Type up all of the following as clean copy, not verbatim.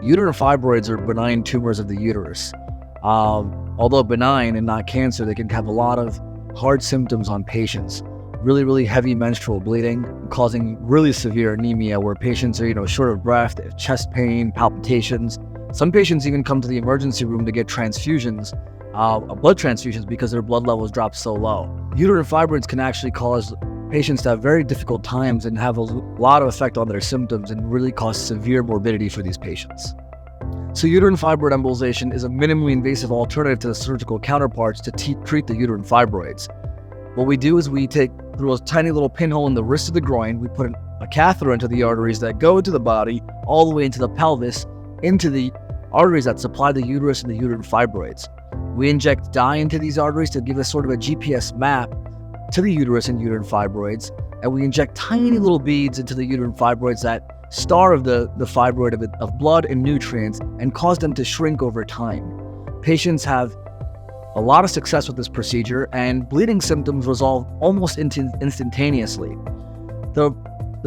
Uterine fibroids are benign tumors of the uterus. Although benign and not cancer, they can have a lot of hard symptoms on patients. Really heavy menstrual bleeding, causing really severe anemia where patients are, short of breath, they have chest pain, palpitations. Some patients even come to the emergency room to get transfusions, blood transfusions, because their blood levels drop so low. Uterine fibroids can actually cause patients to have very difficult times and have a lot of effect on their symptoms and really cause severe morbidity for these patients. So uterine fibroid embolization is a minimally invasive alternative to the surgical counterparts to treat the uterine fibroids. What we do is we take through a tiny little pinhole in the wrist of the groin, we put a catheter into the arteries that go into the body, all the way into the pelvis, into the arteries that supply the uterus and the uterine fibroids. We inject dye into these arteries to give us sort of a GPS map to the uterus and uterine fibroids, and we inject tiny little beads into the uterine fibroids that starve the fibroid of blood and nutrients and cause them to shrink over time. Patients have a lot of success with this procedure, and bleeding symptoms resolve almost instantaneously. The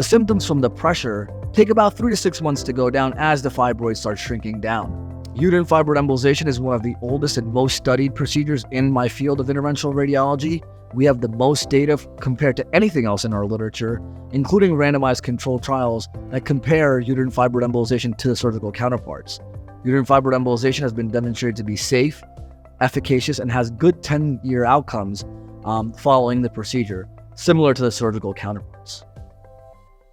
symptoms from the pressure take about 3 to 6 months to go down as the fibroids start shrinking down. Uterine fibroid embolization is one of the oldest and most studied procedures in my field of interventional radiology. We have the most data compared to anything else in our literature, including randomized controlled trials that compare uterine fibroid embolization to the surgical counterparts. Uterine fibroid embolization has been demonstrated to be safe, efficacious, and has good 10-year outcomes following the procedure, similar to the surgical counterparts.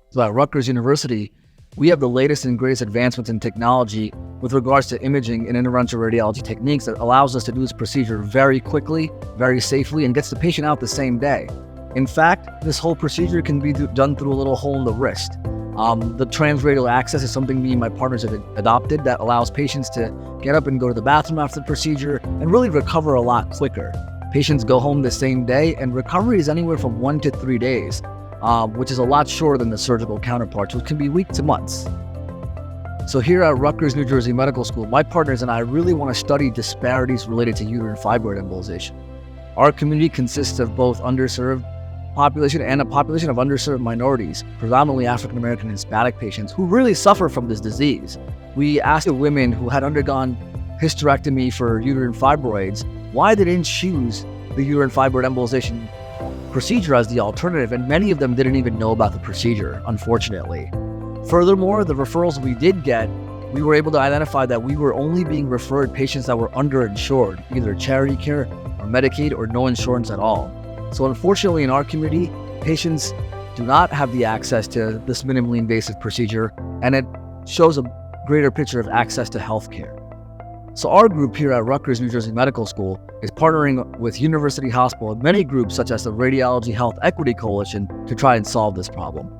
So at Rutgers University, we have the latest and greatest advancements in technology with regards to imaging and interventional radiology techniques that allows us to do this procedure very quickly, very safely, and gets the patient out the same day. In fact, this whole procedure can be done through a little hole in the wrist. The transradial access is something me and my partners have adopted that allows patients to get up and go to the bathroom after the procedure and really recover a lot quicker. Patients go home the same day, and recovery is anywhere from 1 to 3 days, which is a lot shorter than the surgical counterparts, which can be weeks to months. So here at Rutgers, New Jersey Medical School, my partners and I really want to study disparities related to uterine fibroid embolization. Our community consists of both underserved population and a population of underserved minorities, predominantly African American and Hispanic patients who really suffer from this disease. We asked the women who had undergone hysterectomy for uterine fibroids why they didn't choose the uterine fibroid embolization procedure as the alternative, and many of them didn't even know about the procedure, unfortunately. Furthermore, the referrals we did get, we were able to identify that we were only being referred patients that were underinsured, either charity care or Medicaid or no insurance at all. So unfortunately in our community, patients do not have the access to this minimally invasive procedure, and it shows a greater picture of access to healthcare. So our group here at Rutgers, New Jersey Medical School is partnering with University Hospital and many groups such as the Radiology Health Equity Coalition to try and solve this problem.